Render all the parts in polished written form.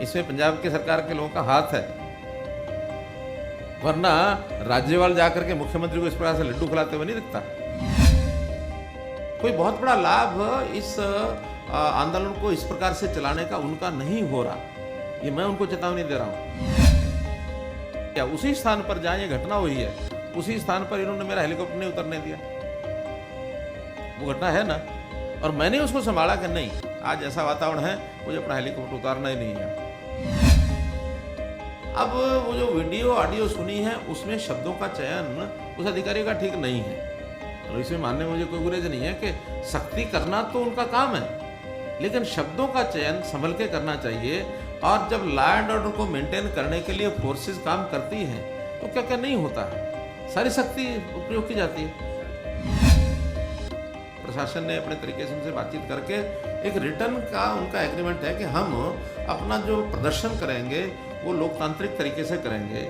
इसमें पंजाब की सरकार के लोगों का हाथ है, वरना राज्यपाल जाकर के मुख्यमंत्री को इस प्रकार से लड्डू खिलाते हुए नहीं दिखता। कोई बहुत बड़ा लाभ इस आंदोलन को इस प्रकार से चलाने का उनका नहीं हो रहा, ये मैं उनको चेतावनी दे रहा हूं। क्या उसी स्थान पर जहां ये घटना हुई है, उसी स्थान पर इन्होंने मेरा हेलीकॉप्टर नहीं उतरने दिया? वो घटना है ना, और मैंने उसको संभाला कि नहीं, आज ऐसा वातावरण है, मुझे अपना हेलीकॉप्टर उतारना ही नहीं है। अब वो जो वीडियो ऑडियो सुनी है, उसमें शब्दों का चयन उस अधिकारी का ठीक नहीं है। तो इसमें मानने में मुझे कोई गुरेज नहीं है कि सख्ती करना तो उनका काम है, लेकिन शब्दों का चयन संभल के करना चाहिए। और जब लॉ एंड ऑर्डर को मेंटेन करने के लिए फोर्सेस काम करती हैं, तो क्या क्या नहीं होता है, सारी सख्ती उपयोग की जाती है। प्रशासन ने अपने तरीके से उनसे बातचीत करके एक रिटर्न का उनका एग्रीमेंट है कि हम अपना जो प्रदर्शन करेंगे वो लोकतांत्रिक तरीके से करेंगे।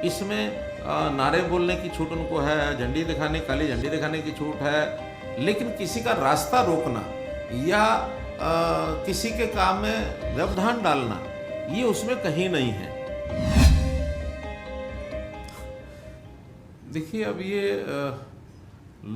इसमें नारे बोलने की छूट उनको है, झंडी दिखाने, काली झंडी दिखाने की छूट है, लेकिन किसी का रास्ता रोकना या किसी के काम में व्यवधान डालना, ये उसमें कहीं नहीं है। देखिए, अब ये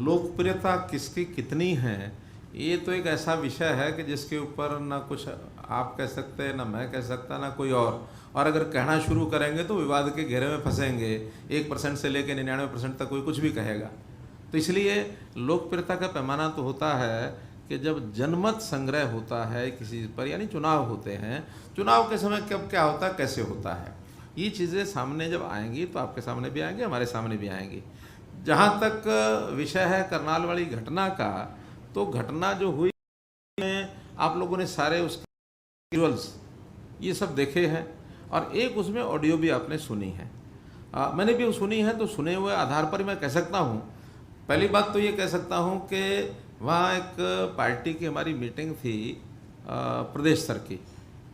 लोकप्रियता किसकी कितनी है, ये तो एक ऐसा विषय है कि जिसके ऊपर ना कुछ आप कह सकते हैं, ना मैं कह सकता, ना कोई और अगर कहना शुरू करेंगे तो विवाद के घेरे में फंसेंगे। 1% से लेकर 99% तक कोई कुछ भी कहेगा। तो इसलिए लोकप्रियता का पैमाना तो होता है कि जब जनमत संग्रह होता है किसी पर, यानी चुनाव होते हैं, चुनाव के समय कब क्या होता है, कैसे होता है, ये चीज़ें सामने जब आएंगी तो आपके सामने भी आएंगी, हमारे सामने भी आएंगी। जहाँ तक विषय है करनाल वाली घटना का, तो घटना जो हुई आप लोगों ने सारे उसके विजुअल्स ये सब देखे हैं, और एक उसमें ऑडियो भी आपने सुनी है। मैंने भी सुनी है, तो सुने हुए आधार पर मैं कह सकता हूँ, पहली बात तो ये कह सकता हूँ कि वहाँ एक पार्टी की हमारी मीटिंग थी प्रदेश स्तर की,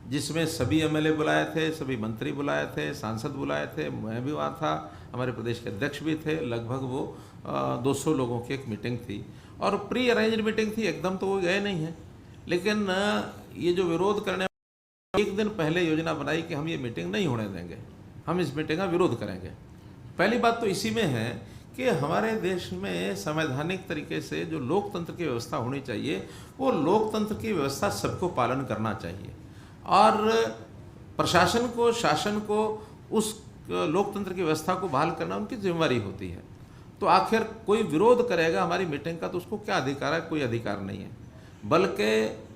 जिसमें सभी एमएलए बुलाए थे, सभी मंत्री बुलाए थे, सांसद बुलाए थे, मैं भी वहाँ था, हमारे प्रदेश के अध्यक्ष भी थे। लगभग वो 200 लोगों की एक मीटिंग थी, और प्री अरेंज्ड मीटिंग थी, एकदम तो वो गए नहीं हैं। लेकिन ये जो विरोध करने, एक दिन पहले योजना बनाई कि हम ये मीटिंग नहीं होने देंगे, हम इस मीटिंग का विरोध करेंगे। पहली बात तो इसी में है कि हमारे देश में संवैधानिक तरीके से जो लोकतंत्र की व्यवस्था होनी चाहिए, वो लोकतंत्र की व्यवस्था सबको पालन करना चाहिए, और प्रशासन को, शासन को उस लोकतंत्र की व्यवस्था को बहाल करना उनकी जिम्मेदारी होती है। तो आखिर कोई विरोध करेगा हमारी मीटिंग का, तो उसको क्या अधिकार है? कोई अधिकार नहीं है। बल्कि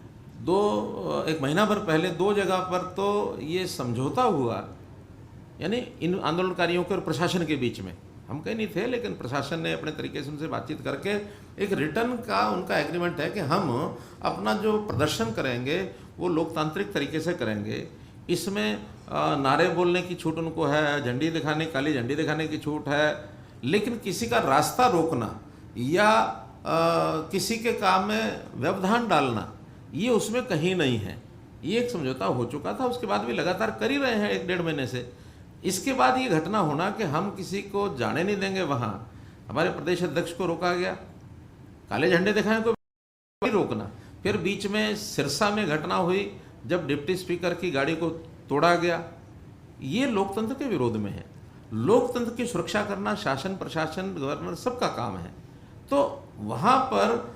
एक महीना भर पहले 2 जगह पर तो ये समझौता हुआ, यानी इन आंदोलनकारियों के और प्रशासन के बीच में, हम कहीं नहीं थे, लेकिन प्रशासन ने अपने तरीके से उनसे बातचीत करके एक रिटर्न का उनका एग्रीमेंट है कि हम अपना जो प्रदर्शन करेंगे वो लोकतांत्रिक तरीके से करेंगे। इसमें नारे बोलने की छूट उनको है, झंडी दिखाने, काली झंडी दिखाने की छूट है, लेकिन किसी का रास्ता रोकना या किसी के काम में व्यवधान डालना, ये उसमें कहीं नहीं है। ये एक समझौता हो चुका था, उसके बाद भी लगातार कर ही रहे हैं 1-1.5 महीने से। इसके बाद ये घटना होना कि हम किसी को जाने नहीं देंगे, वहाँ हमारे प्रदेश अध्यक्ष को रोका गया, काले झंडे दिखाने को भी रोकना। फिर बीच में सिरसा में घटना हुई जब डिप्टी स्पीकर की गाड़ी को तोड़ा गया, ये लोकतंत्र के विरोध में है। लोकतंत्र की सुरक्षा करना शासन, प्रशासन, गवर्नर सबका काम है। तो वहाँ पर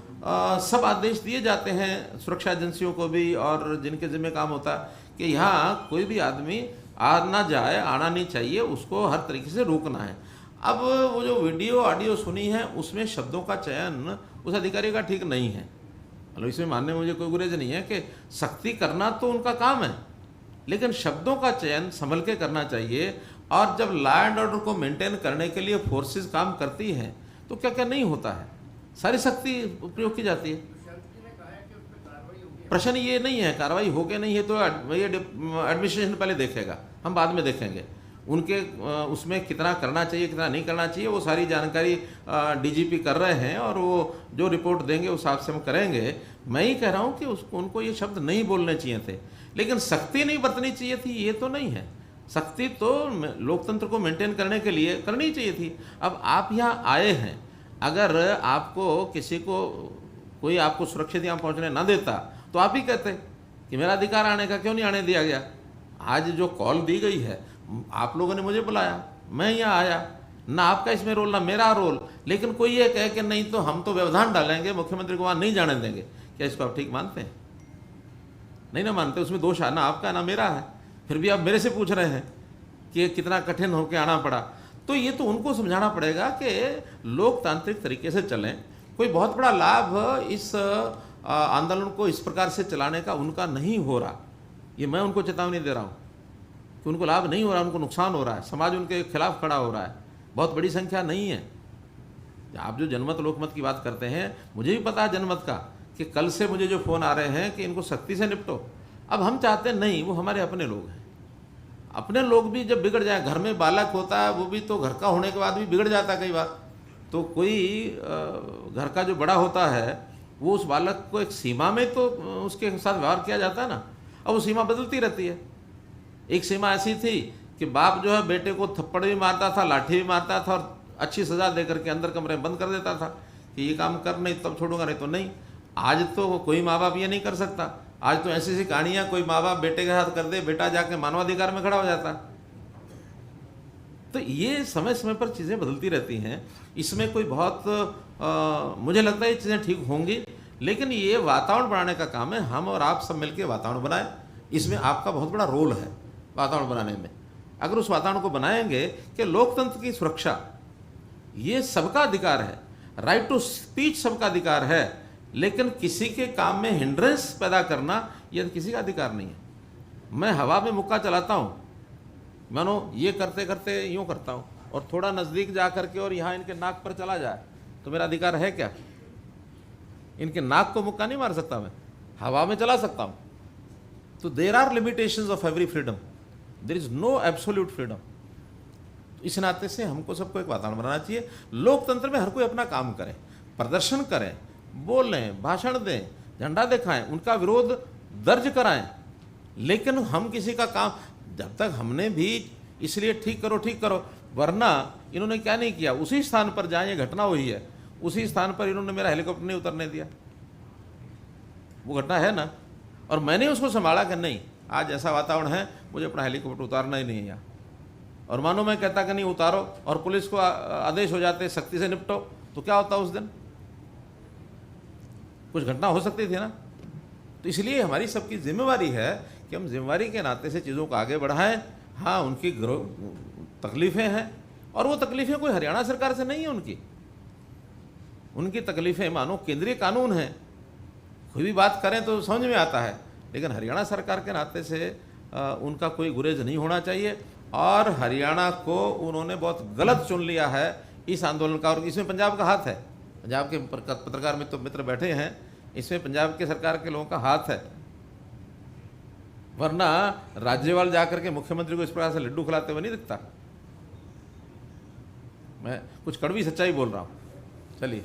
सब आदेश दिए जाते हैं सुरक्षा एजेंसियों को भी, और जिनके जिम्मे काम होता है कि यहाँ कोई भी आदमी आना जाए, आना नहीं चाहिए, उसको हर तरीके से रोकना है। अब वो जो वीडियो ऑडियो सुनी है, उसमें शब्दों का चयन उस अधिकारी का ठीक नहीं है। मतलब इसमें मानने में मुझे कोई गुरेज नहीं है कि सख्ती करना तो उनका काम है, लेकिन शब्दों का चयन संभल के करना चाहिए। और जब लॉ एंड ऑर्डर को मेंटेन करने के लिए फोर्सेस काम करती हैं, तो क्या क्या नहीं होता है, सारी सख्ती उपयोग की जाती है। प्रश्न ये नहीं है कार्रवाई हो गया नहीं है, तो ये एडमिनिस्ट्रेशन पहले देखेगा, हम बाद में देखेंगे उनके उसमें कितना करना चाहिए, कितना नहीं करना चाहिए, वो सारी जानकारी डीजीपी कर रहे हैं, और वो जो रिपोर्ट देंगे उस हिसाब से हम करेंगे। मैं ही कह रहा हूँ कि उनको ये शब्द नहीं बोलने चाहिए थे, लेकिन सख्ती नहीं बरतनी चाहिए थी, ये तो नहीं है। सख्ती तो लोकतंत्र को मेंटेन करने के लिए करनी चाहिए थी। अब आप यहाँ आए हैं, अगर आपको किसी को कोई आपको सुरक्षित यहाँ पहुँचने ना देता, तो आप ही कहते कि मेरा अधिकार आने का, क्यों नहीं आने दिया गया। आज जो कॉल दी गई है, आप लोगों ने मुझे बुलाया, मैं यहाँ आया, ना आपका इसमें रोल ना मेरा रोल, लेकिन कोई ये कहे कि नहीं तो हम तो व्यवधान डालेंगे, मुख्यमंत्री को वहाँ नहीं जाने देंगे, क्या इसको आप ठीक मानते हैं? नहीं ना मानते। उसमें दोष है ना आपका ना मेरा है। फिर भी आप मेरे से पूछ रहे हैं कि कितना कठिन होकर आना पड़ा। तो ये तो उनको समझाना पड़ेगा कि लोकतांत्रिक तरीके से चलें। कोई बहुत बड़ा लाभ इस आंदोलन को इस प्रकार से चलाने का उनका नहीं हो रहा, ये मैं उनको चेतावनी दे रहा हूँ कि उनको लाभ नहीं हो रहा, उनको नुकसान हो रहा है, समाज उनके खिलाफ खड़ा हो रहा है। बहुत बड़ी संख्या नहीं है। आप जो जनमत लोकमत की बात करते हैं, मुझे भी पता है जनमत का, कि कल से मुझे जो फ़ोन आ रहे हैं कि इनको सख्ती से निपटो। अब हम चाहते नहीं, वो हमारे अपने लोग हैं। अपने लोग भी जब बिगड़ जाए, घर में बालक होता है, वो भी तो घर का होने के बाद भी बिगड़ जाता है कई बार। तो कोई घर का जो बड़ा होता है, वो उस बालक को एक सीमा में तो उसके साथ व्यवहार किया जाता है ना। अब वो सीमा बदलती रहती है। एक सीमा ऐसी थी कि बाप जो है बेटे को थप्पड़ भी मारता था, लाठी भी मारता था, और अच्छी सज़ा दे करके अंदर कमरे में बंद कर देता था कि ये काम कर, नहीं तब छोड़ूंगा, नहीं तो नहीं। आज तो कोई माँ बाप ये नहीं कर सकता। आज तो ऐसी ऐसी कहानियाँ कोई माँ बाप बेटे के साथ कर दे, बेटा जाके मानवाधिकार में खड़ा हो जाता। तो ये समय समय पर चीज़ें बदलती रहती हैं। इसमें कोई बहुत मुझे लगता है ये चीज़ें ठीक होंगी, लेकिन ये वातावरण बनाने का काम है। हम और आप सब मिलकर वातावरण बनाएं। इसमें आपका बहुत बड़ा रोल है वातावरण बनाने में। अगर उस वातावरण को बनाएंगे कि लोकतंत्र की सुरक्षा ये सबका अधिकार है, राइट टू स्पीच सबका अधिकार है, लेकिन किसी के काम में हिंड्रेंस पैदा करना यह किसी का अधिकार नहीं है। मैं हवा में मुक्का चलाता हूँ, मानो ये करते करते यूँ करता हूँ, और थोड़ा नज़दीक जा करके और यहाँ इनके नाक पर चला जाए तो मेरा अधिकार है क्या? इनके नाक को मुक्का नहीं मार सकता, मैं हवा में चला सकता हूँ। तो there are limitations of every freedom, there is no absolute freedom. इस नाते से हमको सबको एक वातावरण बनाना चाहिए। लोकतंत्र में हर कोई अपना काम करे, प्रदर्शन करें, बोलें, भाषण दें, झंडा दिखाएं, उनका विरोध दर्ज कराएं, लेकिन हम किसी का काम, जब तक हमने भी इसलिए ठीक करो, वरना इन्होंने क्या नहीं किया, उसी स्थान पर जहाँ ये घटना हुई है उसी स्थान पर इन्होंने मेरा हेलीकॉप्टर नहीं उतरने दिया। वो घटना है ना, और मैंने उसको संभाला कि नहीं, आज ऐसा वातावरण है, मुझे अपना हेलीकॉप्टर उतारना ही नहीं है यहाँ। और मानो मैं कहता कि नहीं उतारो, और पुलिस को आदेश हो जाते सख्ती से निपटो, तो क्या होता उस दिन? कुछ घटना हो सकती थी ना। तो इसलिए हमारी सबकी जिम्मेवारी है कि हम जिम्मेवारी के नाते से चीज़ों को आगे बढ़ाएं। हाँ, उनकी तकलीफ़ें हैं, और वो तकलीफ़ें कोई हरियाणा सरकार से नहीं है। उनकी तकलीफ़ें मानो केंद्रीय कानून है, कोई भी बात करें तो समझ में आता है, लेकिन हरियाणा सरकार के नाते से उनका कोई गुरेज नहीं होना चाहिए। और हरियाणा को उन्होंने बहुत गलत चुन लिया है इस आंदोलन का, और इसमें पंजाब का हाथ है। पंजाब के पत्रकार मित्र बैठे हैं, इसमें पंजाब के सरकार के लोगों का हाथ है। वरना राज्यपाल जाकर के मुख्यमंत्री को इस प्रकार से लड्डू खिलाते हुए नहीं दिखता। मैं कुछ कड़वी सच्चाई बोल रहा हूँ। चलिए।